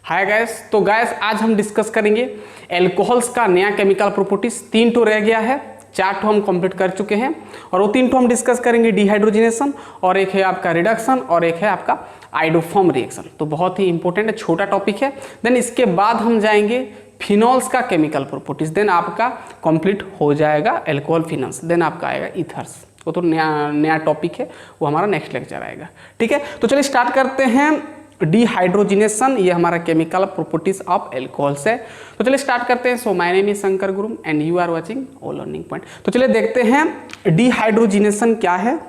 Hi guys, तो gas आज हम डिस्कस करेंगे एल्कोहल्स का नया केमिकल प्रॉपर्टीज। 3 ठो रह गया है, 4 ठो हम कंप्लीट कर चुके हैं और वो 3 ठो हम डिस्कस करेंगे। डिहाइड्रोजिनेशन और एक है आपका रिडक्शन और एक है आपका आइडोफॉर्म रिएक्शन। तो बहुत ही इंपॉर्टेंट है, छोटा टॉपिक है। देन इसके बाद हम जाएंगे फिनॉल्स का केमिकल प्रॉपर्टीज। देन आपका कंप्लीट हो जाएगा एल्कोहल फिनॉल्स। देन आपका आएगा ईथर्स। वो तो नया टॉपिक है, वो हमारा नेक्स्ट लेक्चर आएगा। ठीक है, तो चलिए स्टार्ट करते हैं। डिहाइड्रोजिनेशन ये हमारा केमिकल प्रॉपर्टीज ऑफ एल्कोहल्स है। तो चलिए स्टार्ट करते हैं। So my name is Shankar Gurum and you are watching all learning point. तो चलिए देखते हैं डिहाइड्रोजिनेशन क्या है।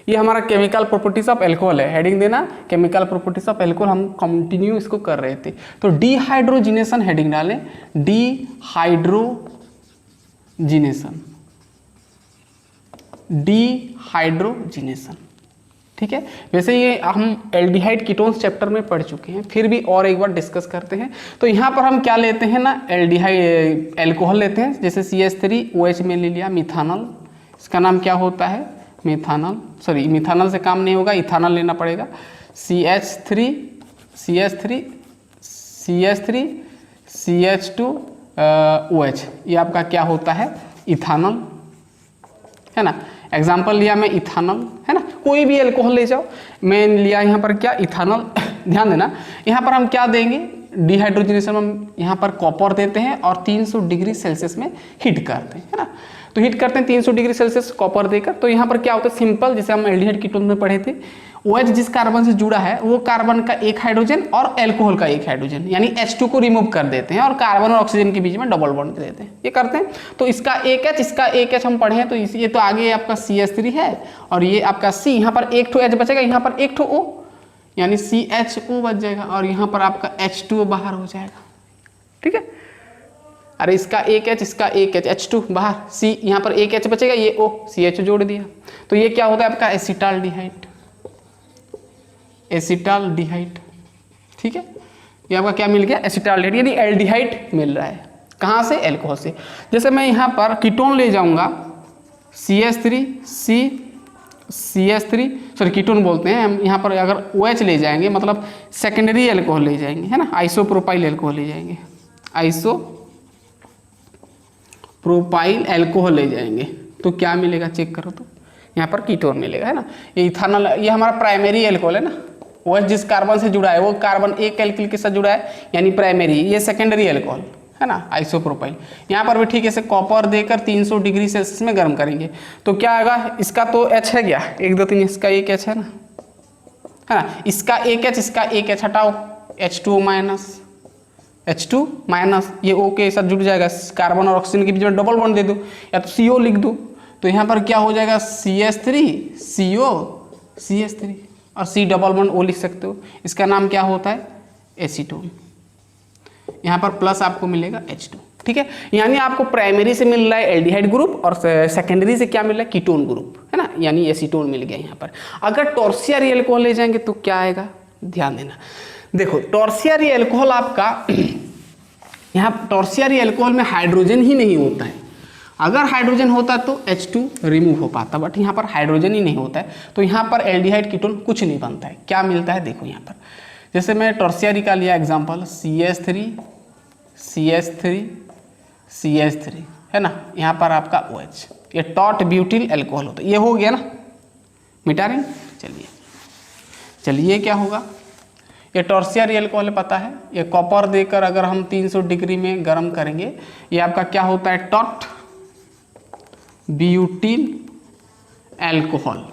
ये हमारा केमिकल प्रॉपर्टीज ऑफ एल्कोहल है। हेडिंग देना केमिकल प्रॉपर्टीज ऑफ एल्कोहल, हम कंटिन्यू इसको कर रहे थे। तो डिहाइड्रोजिनेशन हेडिंग डालें, डिहाइड्रोजिनेशन, डिहाइड्रोजिनेशन। ठीक है, वैसे ये हम एल्डिहाइड कीटोन्स चैप्टर में पढ़ चुके हैं, फिर भी और एक बार डिस्कस करते हैं। तो यहाँ पर हम क्या लेते हैं ना, एल्डिहाइड एल्कोहल लेते हैं। जैसे CH3OH में ले लिया मिथानल, इसका नाम क्या होता है मिथानल। सॉरी, मिथानल से काम नहीं होगा, इथानल लेना पड़ेगा। CH3CH2OH ये आपका क्या होता है इथानल, है ना। एग्जाम्पल लिया मैं इथानल, है ना। कोई भी एल्कोहल ले जाओ, मैं लिया यहाँ पर क्या इथानल। ध्यान देना, यहाँ पर हम क्या देंगे डिहाइड्रोजिनेशन में हम यहाँ पर कॉपर देते हैं और 300 डिग्री सेल्सियस में हीट करते हैं, है ना। तो हीट करते हैं 300 डिग्री सेल्सियस कॉपर देकर। तो यहाँ पर क्या होता है सिंपल, जैसे हम एल्डिहाइड कीटोन में पढ़े थे, OH जिस कार्बन से जुड़ा है वो कार्बन का एक हाइड्रोजन और एल्कोहल का एक हाइड्रोजन यानी H2 को रिमूव कर देते हैं और कार्बन और ऑक्सीजन के बीच में डबल बॉन्ड दे देते हैं। ये करते हैं। तो इसका एक H, इसका एक H हम पढ़े हैं। तो ये तो आगे आपका CH3 है और ये आपका C, यहाँ पर एक ठो H बचेगा, यहाँ पर एक ठो O यानी CHO बच जाएगा और यहाँ पर आपका H2O बाहर हो जाएगा। ठीक है, अरे इसका एक H, इसका एक H, H2 बाहर, C यहाँ पर एक H बचेगा, ये O CH जोड़ दिया। तो ये क्या होता है आपका एसिटाल्डिहाइड, एसिटाल्डिहाइड। ठीक है, ये आपका क्या मिल गया एसिटाल्डिहाइड, यानी एल्डिहाइड मिल रहा है। कहाँ से, एल्कोहल से। जैसे मैं यहाँ पर कीटोन ले जाऊँगा CH3 सॉरी कीटोन बोलते हैं हम। यहाँ पर अगर OH ले जाएंगे मतलब सेकेंडरी एल्कोहल ले जाएंगे, है ना। आइसोप्रोपाइल एल्कोहल ले जाएंगे, आइसोप्रोपाइल एल्कोहल ले जाएंगे तो क्या मिलेगा चेक करो। तो यहाँ पर कीटोन मिलेगा, है ना। ये इथानल, ये हमारा प्राइमरी एल्कोहल है ना। OH जिस कार्बन से जुड़ा है वो कार्बन एक एल्किल के साथ जुड़ा है यानी प्राइमरी। ये सेकेंडरी एल्कोहल है ना, आइसोप्रोपाइल। यहाँ पर भी ठीक है, कॉपर देकर 300 डिग्री सेल्सियस में गर्म करेंगे तो क्या आएगा, इसका तो H है क्या, 1 2 3, इसका एक H है ना, है ना। इसका एक H, इसका एक H हटाओ, H2O माइनस, ये O के साथ जुड़ जाएगा, कार्बन और ऑक्सीजन के बीच में डबल बॉन्ड दे दो या तो CO लिख दो। तो यहाँ पर क्या हो जाएगा CH3CO CH3 और C डबल बॉन्ड O लिख सकते हो। इसका नाम क्या होता है एसीटोन। यहाँ पर प्लस आपको मिलेगा H2। ठीक है, यानी आपको प्राइमरी से मिल रहा है एल्डिहाइड ग्रुप और सेकेंडरी से क्या मिल रहा है कीटोन ग्रुप, है ना, यानी एसीटोन मिल गया यहाँ पर। अगर टॉर्शियरी एल्कोहल ले जाएंगे तो क्या आएगा, ध्यान देना। देखो टॉर्शियरी एल्कोहल आपका यहाँ टॉर्शियरी एल्कोहल में हाइड्रोजन ही नहीं होता है। अगर हाइड्रोजन होता तो H2 रिमूव हो पाता, बट यहाँ पर हाइड्रोजन ही नहीं होता है। तो यहाँ पर एल्डिहाइड कीटोन कुछ नहीं बनता है। क्या मिलता है देखो यहाँ पर, जैसे मैं टॉर्शियरी का लिया एग्जांपल CH3 है ना। यहाँ पर आपका OH, ये टॉट ब्यूटिल एल्कोहल होता है। ये हो गया ना, मिटा रहे। चलिए क्या होगा, ये टॉर्शियरी एल्कोहल पता है। ये कॉपर देकर अगर हम 300 डिग्री में गर्म करेंगे, ये आपका क्या होता है taught butyl alcohol,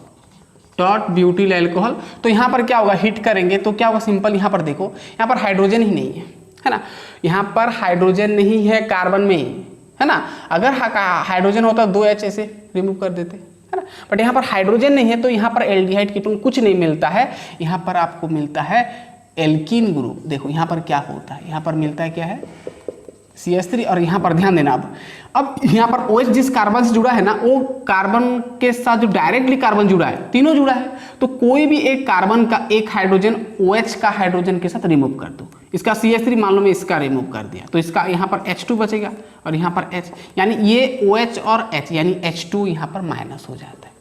taught butyl alcohol. तो यहाँ पर क्या होगा, हीट करेंगे तो क्या होगा, सिंपल यहाँ पर देखो, यहाँ पर हाइड्रोजन ही नहीं है ना। यहाँ पर हाइड्रोजन नहीं है कार्बन में, है ना। अगर हाइड्रोजन होता 2 H ऐसे रिमूव कर देते, है ना। बट यहाँ पर हाइड्रोजन नहीं है तो यहाँ पर एल्डिहाइड कीटोन कुछ नहीं मिलता है। यहाँ पर आपको मिलता है एल्कीन ग्रुप। देखो यहाँ पर क्या होता है, यहाँ पर मिलता है क्या है CH3 और यहाँ पर ध्यान देना। अब यहाँ पर OH जिस कार्बन से जुड़ा है ना, वो कार्बन के साथ जो डायरेक्टली कार्बन जुड़ा है, तीनों जुड़ा है, तो कोई भी एक कार्बन का एक हाइड्रोजन OH का हाइड्रोजन के साथ रिमूव कर दो। इसका CH3 मान लो मैं इसका रिमूव कर दिया तो इसका यहाँ पर H2 बचेगा और यहाँ पर H, यानी ये OH और H यानी H2 यहाँ पर माइनस हो जाता है।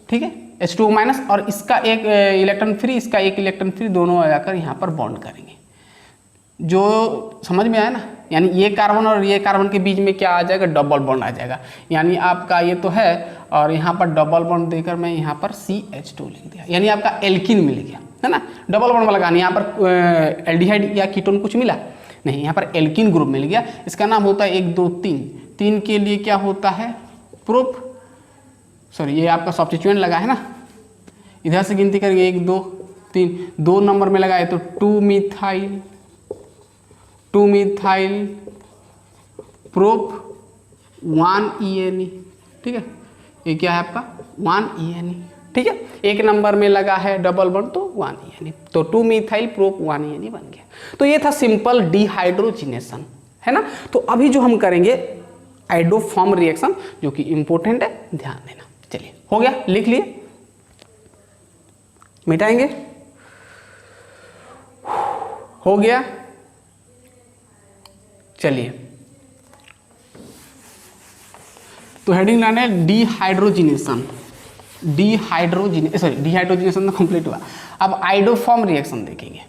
ठीक है, H2O माइनस और इसका एक इलेक्ट्रॉन फ्री, इसका एक इलेक्ट्रॉन फ्री, दोनों आ जाकर यहाँ पर बॉन्ड करेंगे। जो समझ में आया ना, यानी ये कार्बन और ये कार्बन के बीच में क्या आ जाएगा, डबल बॉन्ड आ जाएगा। यानी आपका ये तो है और यहाँ पर डबल बॉन्ड देकर मैं यहाँ पर CH2 लिख दिया, यानी आपका एल्किन मिल गया, है ना। डबल बॉन्ड वाला नहीं, यहाँ पर एल्डिहाइड या कीटोन कुछ मिला नहीं, यहाँ पर एल्किन ग्रुप मिल गया। इसका नाम होता है 1 2 3। 3 के लिए क्या होता है, प्रोप, सॉरी ये आपका सब्स्टिट्यूएंट लगा है ना, इधर से गिनती करेंगे 1 2 3, 2 नंबर में लगाए तो 2 मिथाइल प्रोप 1 ENE, ठीक है। ये क्या है आपका 1 ENE, ठीक है। 1 नंबर में लगा है डबल बॉन्ड तो 1 ENE, तो 2 मिथाइल प्रोप 1 ENE बन गया। तो ये था सिंपल डिहाइड्रोजिनेशन, है ना। तो अभी जो हम करेंगे आइडोफॉर्म रिएक्शन, जो कि इंपॉर्टेंट है, ध्यान देना। चलिए हो गया, लिख लिए, मिटाएंगे, हो गया। चलिए तो हेडिंग लाना है डिहाइड्रोजिनेशन, डिहाइड्रोजिनेशन तो कंप्लीट हुआ। अब आइडोफॉर्म रिएक्शन देखेंगे।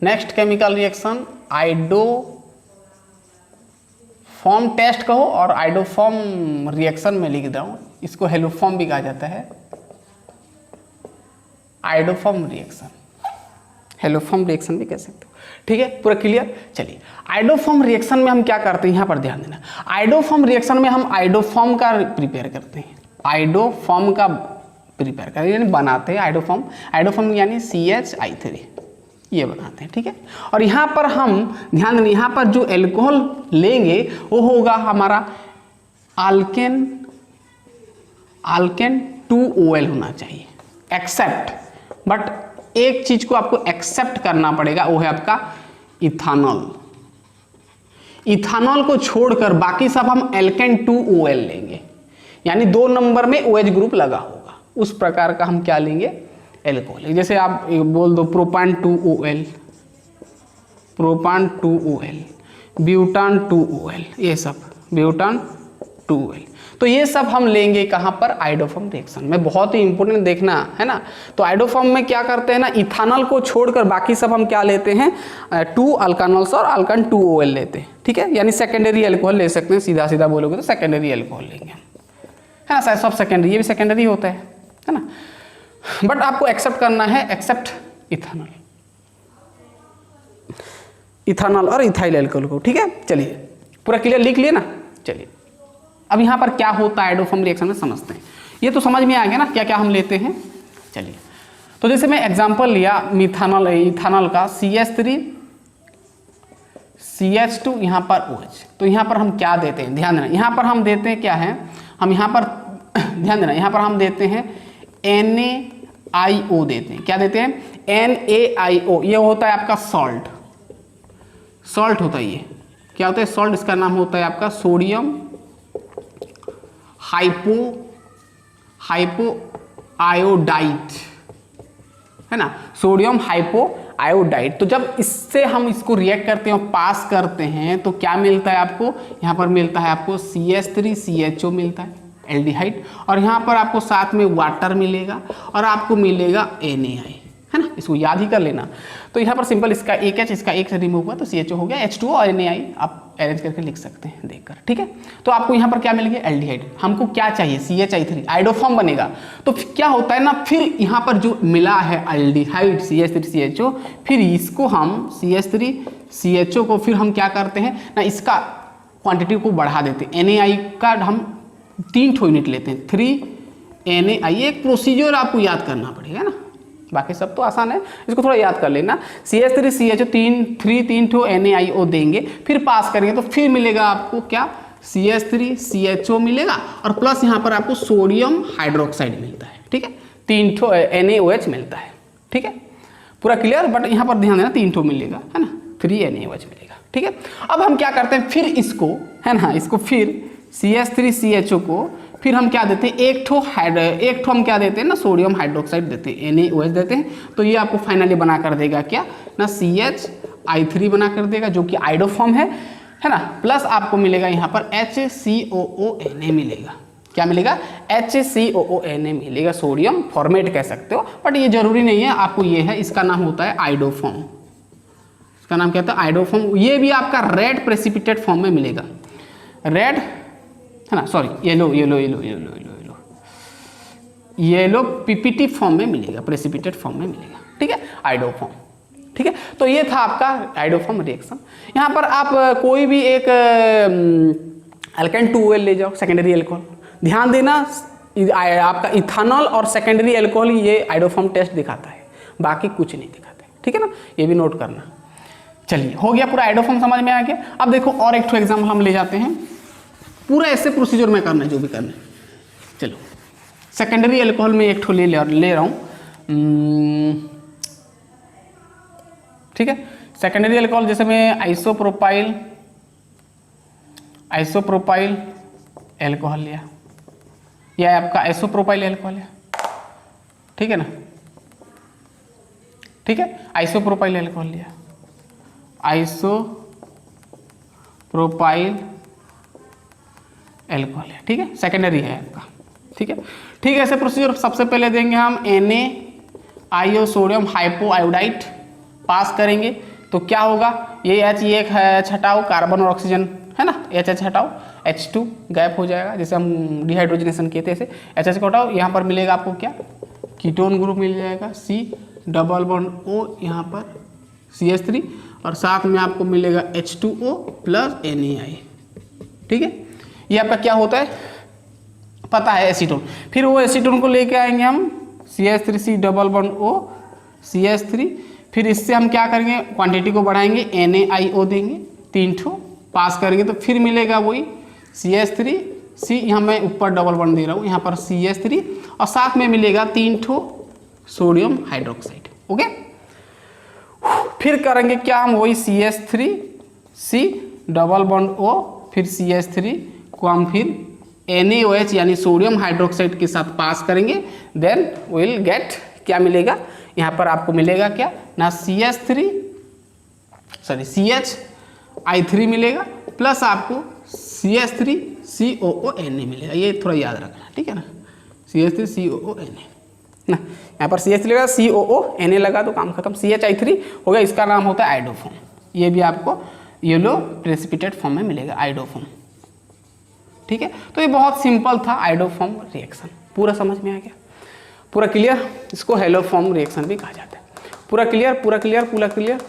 Next chemical reaction iodoform test कहो और आइडोफॉर्म रिएक्शन में लिख दूँ, इसको हेलोफॉर्म भी कहा जाता है, आइडोफॉर्म रिएक्शन, हेलोफॉर्म रिएक्शन भी कह सकते हो, ठीक है। पूरा क्लियर। चलिए आइडोफॉर्म रिएक्शन में हम क्या करते हैं, यहाँ पर ध्यान देना। आइडोफॉर्म रिएक्शन में हम आइडोफॉर्म का प्रिपेयर करते हैं, आइडोफॉर्म का प्रिपेयर करते हैं, यानी बनाते हैं आइडोफॉर्म। आइडोफॉर्म यानी CH3 ये बनाते हैं, ठीक है। और यहाँ पर हम ध्यान देना, यहाँ पर जो एल्कोहल लेंगे वो होगा हमारा आल्केन 2OL होना चाहिए, एक्सेप्ट, बट एक चीज को आपको एक्सेप्ट करना पड़ेगा, वो है आपका इथानॉल। इथानॉल को छोड़कर बाकी सब हम एल्केन 2OL लेंगे, यानी 2 नंबर में OH ग्रुप लगा होगा, उस प्रकार का हम क्या लेंगे, एल्कोहल। जैसे आप बोल दो प्रोपान 2OL, ब्यूटान 2OL, ये सब ब्यूटान 2OL, तो ये सब हम लेंगे कहाँ पर, आइडोफॉर्म रिएक्शन में। बहुत ही इंपॉर्टेंट देखना है ना। तो आइडोफॉर्म में क्या करते हैं ना, इथानॉल को छोड़कर बाकी सब हम क्या लेते हैं, 2 अल्कानॉल्स और अल्कान 2OL लेते हैं, ठीक है। यानी सेकेंडरी एल्कोहल ले सकते हैं, सीधा सीधा बोलोगे तो सेकेंडरी एल्कोहल लेंगे, है ना। शायद सब सेकेंडरी, ये भी सेकेंडरी होता है ना। बट आपको एक्सेप्ट करना है, एक्सेप्ट इथानॉल और इथाइल एल्कोहल को, ठीक है। चलिए पूरा क्लियर, लिख लिए ना। चलिए अब यहाँ पर क्या होता है आइडोफॉर्म रिएक्शन में समझते हैं। ये तो समझ में आ गया ना क्या क्या हम लेते हैं। चलिए तो जैसे मैं एग्जांपल लिया इथानॉल का CH3 CH2 यहाँ पर OH, तो यहाँ पर हम क्या देते हैं, ध्यान देना। यहाँ पर हम देते हैं क्या है, हम यहाँ पर ध्यान देना, यहाँ पर हम देते हैं NaIO देते हैं, क्या देते हैं, NaIO। ये होता है आपका सॉल्ट होता है, ये क्या होता है, सॉल्ट। इसका नाम होता है आपका सोडियम हाइपो आयोडाइड, है ना, सोडियम हाइपो आयोडाइड। तो जब इससे हम इसको रिएक्ट करते हैं और पास करते हैं तो क्या मिलता है आपको, यहाँ पर मिलता है आपको CH3CHO मिलता है, एल्डिहाइड, और यहाँ पर आपको साथ में वाटर मिलेगा और आपको मिलेगा NaI, है ना। इसको याद ही कर लेना। तो यहाँ पर सिंपल इसका एक H, इसका एक से रिमूव हुआ तो CHO हो गया, H2O और NaI आप अरेंज करके लिख सकते हैं देखकर, ठीक है। तो आपको यहाँ पर क्या मिल गया, एल्डिहाइड। हमको क्या चाहिए, CHI3, आइडोफॉर्म बनेगा। तो क्या होता है ना, फिर यहाँ पर जो मिला है एल्डिहाइड CH3CHO, फिर इसको हम CH3CHO को फिर हम क्या करते हैं ना, इसका क्वांटिटी को बढ़ा देते हैं। NaI का हम 3 यूनिट लेते हैं, 3 NaI। एक प्रोसीजर आपको याद करना पड़ेगा ना, बाकी सब तो आसान है, इसको थोड़ा याद कर लेना। CH3CHO 3 NaIO देंगे, फिर पास करेंगे तो फिर मिलेगा आपको क्या, CH3CHO मिलेगा और प्लस यहाँ पर आपको सोडियम हाइड्रोक्साइड मिलता है, ठीक है। 3 NaOH मिलता है, ठीक है। पूरा क्लियर। बट यहाँ पर ध्यान देना 3 मिलेगा, है ना, 3 NaOH मिलेगा, ठीक है। अब हम क्या करते हैं, फिर इसको, है ना, इसको फिर CH3CHO को फिर हम क्या देते हैं, एक ठो हम क्या देते हैं ना, सोडियम हाइड्रोक्साइड देते हैं, NaOH देते हैं। तो ये आपको फाइनली बना कर देगा क्या ना, CHI3 बना कर देगा, जो कि आइडोफॉर्म है ना। प्लस आपको मिलेगा यहाँ पर HCOONA मिलेगा, क्या मिलेगा, HCOONA मिलेगा, सोडियम फॉर्मेट कह सकते हो, बट ये जरूरी नहीं है, आपको ये है, इसका नाम होता है आइडोफॉर्म, इसका इसका नाम क्या होता है? आयोडोफॉर्म। ये भी आपका रेड प्रेसिपिटेट फॉर्म में मिलेगा, रेड है ना, sorry yellow yellow yellow yellow yellow yellow yellow PPT form में मिलेगा, प्रेसिपिटेट फॉर्म में मिलेगा, ठीक है, आयोडोफॉर्म, ठीक है। तो ये था आपका आयोडोफॉर्म रिएक्शन। यहाँ पर आप कोई भी एक अल्केन 2OL ले जाओ, सेकेंडरी एल्कोहल, ध्यान देना आपका इथानॉल और सेकेंडरी एल्कोहल ये आयोडोफॉर्म टेस्ट दिखाता है, बाकी कुछ नहीं दिखाता है, ठीक है ना, ये भी नोट करना। चलिए हो गया, पूरा आयोडोफॉर्म समझ में आ गया। अब देखो और एक एग्जाम्पल हम ले जाते हैं, पूरा ऐसे प्रोसीजर में करना है जो भी करना है। चलो सेकेंडरी एल्कोहल में एक ठो ले रहा हूँ, ठीक है। सेकेंडरी एल्कोहल जैसे मैं आइसोप्रोपाइल एल्कोहल लिया, यह आपका आइसोप्रोपाइल एल्कोहल है, ठीक है ना, ठीक है, आइसोप्रोपाइल एल्कोहल लिया, आइसोप्रोपाइल एल्कोहल है, ठीक है, सेकेंडरी है आपका, ठीक है। ठीक है, ऐसे प्रोसीजर सबसे पहले देंगे हम NaIO सोडियम हाइपोआयोडाइड, पास करेंगे तो क्या होगा, ये H ये एक हटाओ, कार्बन और ऑक्सीजन है ना, H हटाओ, H2 गैप हो जाएगा, जैसे हम डिहाइड्रोजनेशन किए थे ऐसे, H को हटाओ, यहाँ पर मिलेगा आपको क्या, कीटोन ग्रुप मिल जाएगा, C डबल बॉन्ड O, यहाँ पर CH3 और साथ में आपको मिलेगा H2O प्लस NaI, ठीक है। ये आपका क्या होता है पता है, एसीटोन। फिर वो एसीटोन को लेके आएंगे हम CH3C double bond O CH3, फिर इससे हम क्या करेंगे, क्वांटिटी को बढ़ाएंगे, NaIO देंगे, 3 ठो पास करेंगे तो फिर मिलेगा वही CH3C, यहाँ मैं ऊपर डबल बॉन्ड दे रहा हूँ, यहाँ पर CH3 और साथ में मिलेगा 3 ठो सोडियम हाइड्रोक्साइड, ओके। फिर करेंगे क्या, हम वही CH3C डबल बॉन्ड O फिर CH3 को हम फिर NaOH यानी सोडियम हाइड्रोक्साइड के साथ पास करेंगे, देन विल गेट क्या मिलेगा, यहाँ पर आपको मिलेगा क्या ना, CHI3 मिलेगा प्लस आपको CH3COONa मिलेगा, ये थोड़ा याद रखना, ठीक है ना, CH3COONa ना, यहाँ पर CH3 लगा, COONa लगा तो काम खत्म, CHI3 हो गया, इसका नाम होता है आयोडोफॉर्म। ये भी आपको येलो प्रेसिपिटेट फॉर्म में मिलेगा, आयोडोफॉर्म, ठीक है। तो ये बहुत सिंपल था आयोडोफॉर्म रिएक्शन, पूरा समझ में आ गया, पूरा क्लियर, इसको हेलोफॉर्म रिएक्शन भी कहा जाता है। पूरा क्लियर, पूरा क्लियर, पूरा क्लियर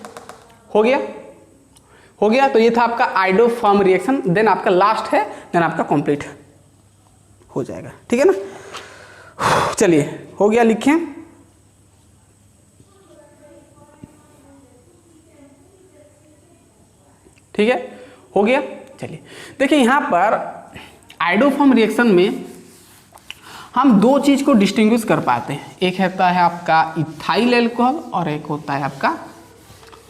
हो गया, हो गया। तो ये था आपका आयोडोफॉर्म रिएक्शन, देन आपका लास्ट है, देन आपका कंप्लीट हो जाएगा, ठीक है ना। चलिए हो गया, लिखें, ठीक है, हो गया। चलिए देखिए, यहाँ पर आयोडोफॉर्म रिएक्शन में हम दो चीज को डिस्टिंग्विश कर पाते हैं, एक होता है आपका इथाइल अल्कोहल और एक होता है आपका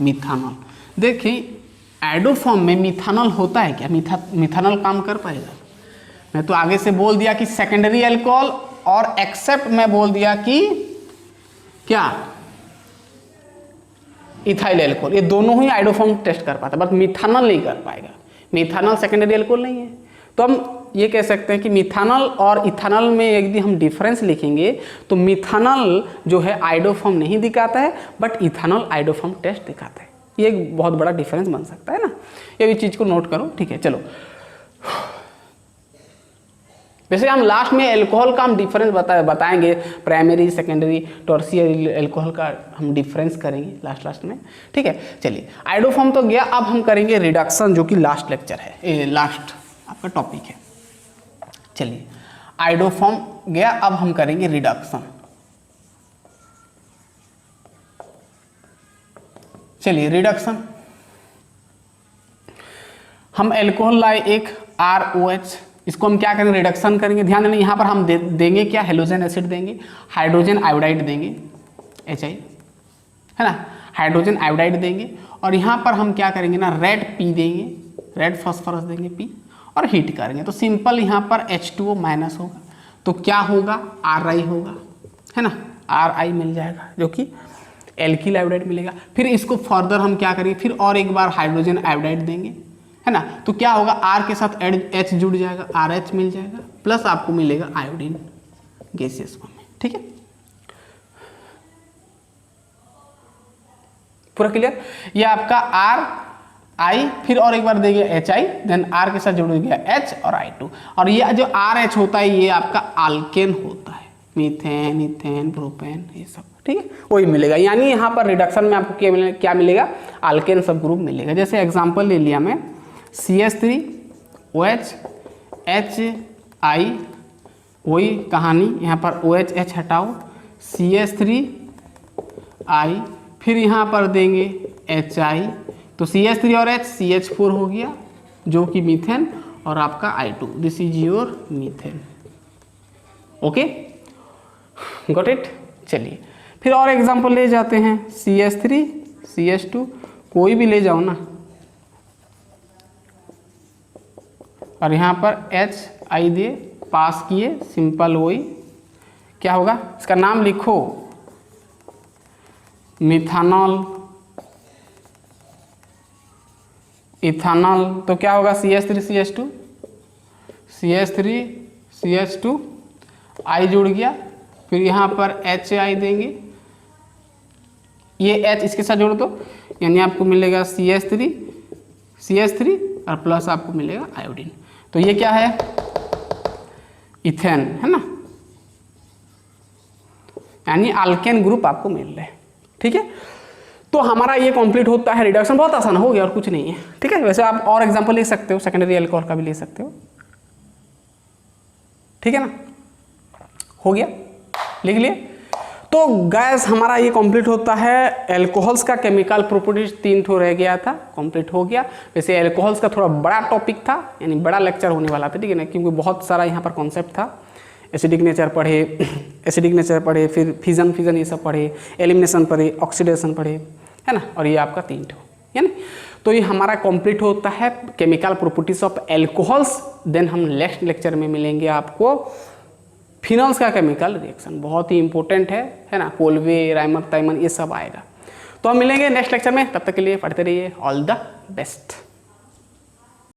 मिथानॉल। देखिए आयोडोफॉर्म में मिथानॉल होता है क्या, मिथानॉल काम कर पाएगा? मैं तो आगे से बोल दिया कि सेकेंडरी अल्कोहल, और एक्सेप्ट मैं बोल दिया कि क्या, इथाइल अल्कोहल, ये दोनों ही आयोडोफॉर्म टेस्ट कर पाता है, बट मिथानॉल नहीं कर पाएगा। मिथानॉल सेकेंडरी अल्कोहल नहीं है, तो हम ये कह सकते हैं कि मिथानॉल और इथानॉल में यदि हम डिफरेंस लिखेंगे तो मिथानॉल जो है आयोडोफॉर्म नहीं दिखाता है, बट इथानॉल आयोडोफॉर्म टेस्ट दिखाता है। ये एक बहुत बड़ा डिफरेंस बन सकता है ना, ये भी चीज़ को नोट करो, ठीक है। चलो वैसे हम लास्ट में अल्कोहल का हम डिफरेंस बताएंगे, प्राइमरी सेकेंडरी टर्शियरी अल्कोहल का हम डिफरेंस करेंगे लास्ट में, ठीक है। चलिए आयोडोफॉर्म तो गया, अब हम करेंगे रिडक्शन, जो कि लास्ट लेक्चर है, लास्ट आपका टॉपिक है। चलिए आयोडोफॉर्म गया, अब हम करेंगे रिडक्शन। चलिए रिडक्शन, हम अल्कोहल लाए एक ROH, इसको हम क्या करेंगे, रिडक्शन करेंगे। ध्यान देना, यहाँ पर हम देंगे क्या, हेलोजन एसिड देंगे, हाइड्रोजन आयोडाइड देंगे, HI है ना, हाइड्रोजन आयोडाइड देंगे, और यहाँ पर हम क्या करेंगे ना, रेड P देंगे, रेड फॉस्फोरस देंगे P, और हीट करेंगे। तो सिंपल यहाँ पर H2O माइनस होगा, तो क्या होगा, RI होगा, है ना, RI मिल जाएगा, जो कि एल्किल आयोडाइड मिलेगा। फिर इसको फर्दर हम क्या करेंगे, फिर और एक बार हाइड्रोजन आयोडाइड देंगे, है ना, तो क्या होगा, R के साथ H जुड़ जाएगा, RH मिल जाएगा, प्लस आपको मिलेगा आयोडीन गैसियस फॉर्म में, ठीक है। पूरा क्लियर। ये आपका आर आई, फिर और एक बार देंगे एच आई, देन आर के साथ जुड़ गया एच और I2। और ये जो आर एच होता है ये आपका आल्केन होता है, मीथेन, इथेन, प्रोपेन, ये सब, ठीक है, वही मिलेगा। यानी यहाँ पर रिडक्शन में आपको क्या मिलेगा, आल्केन सब ग्रुप मिलेगा। जैसे एग्जांपल ले लिया मैं CH3OH HI, वही कहानी, यहाँ पर OH H हटाओ, CH3I, फिर यहाँ पर देंगे HI, तो CH3 और H CH4 हो गया जो कि मीथेन, और आपका I2, this is your methane. Okay, got it. चलिए फिर और एग्जांपल ले जाते हैं, CH3 CH2, कोई भी ले जाओ ना, और यहाँ पर HI दे, पास किए, सिंपल वही क्या होगा, इसका नाम लिखो मिथानॉल, इथानॉल, तो क्या होगा CH3 CH2, CH3 CH2, I जुड़ गया, फिर यहाँ पर HI देंगे, ये H इसके साथ जोड़ दो, यानी आपको मिलेगा CH3 और प्लस आपको मिलेगा आयोडीन। तो ये क्या है, इथेन है ना, यानी अल्केन ग्रुप आपको मिल रहे हैं, ठीक है। तो हमारा ये कंप्लीट होता है रिडक्शन, बहुत आसान हो गया और कुछ नहीं है, ठीक है। वैसे आप और एग्जांपल ले सकते हो, सेकेंडरी अल्कोहल का भी ले सकते हो, ठीक है ना, हो गया, लिख लिए। तो गैस हमारा ये कंप्लीट होता है एल्कोहल्स का केमिकल प्रॉपर्टीज, 3 ठो रह गया था, कंप्लीट हो गया। वैसे एल्कोहल्स का थोड़ा बड़ा टॉपिक था, यानी बड़ा लेक्चर होने वाला था, ठीक है ना, क्योंकि बहुत सारा यहाँ पर कॉन्सेप्ट था। एसिडिक नेचर पढ़े, फिर फिजन ये सब पढ़े, एलिमिनेशन पढ़े, ऑक्सीडेशन पढ़े, है ना, और ये आपका 3 ठो, है ना। तो ये हमारा कंप्लीट होता है chemical properties of alcohols. Then हम नेक्स्ट लेक्चर में मिलेंगे आपको फिनॉल्स का केमिकल रिएक्शन, बहुत ही इंपॉर्टेंट है ना, कोल्वे, राइमर, ताइमन, ये सब आएगा। तो हम मिलेंगे नेक्स्ट लेक्चर में, तब तक के लिए पढ़ते रहिए, ऑल द बेस्ट।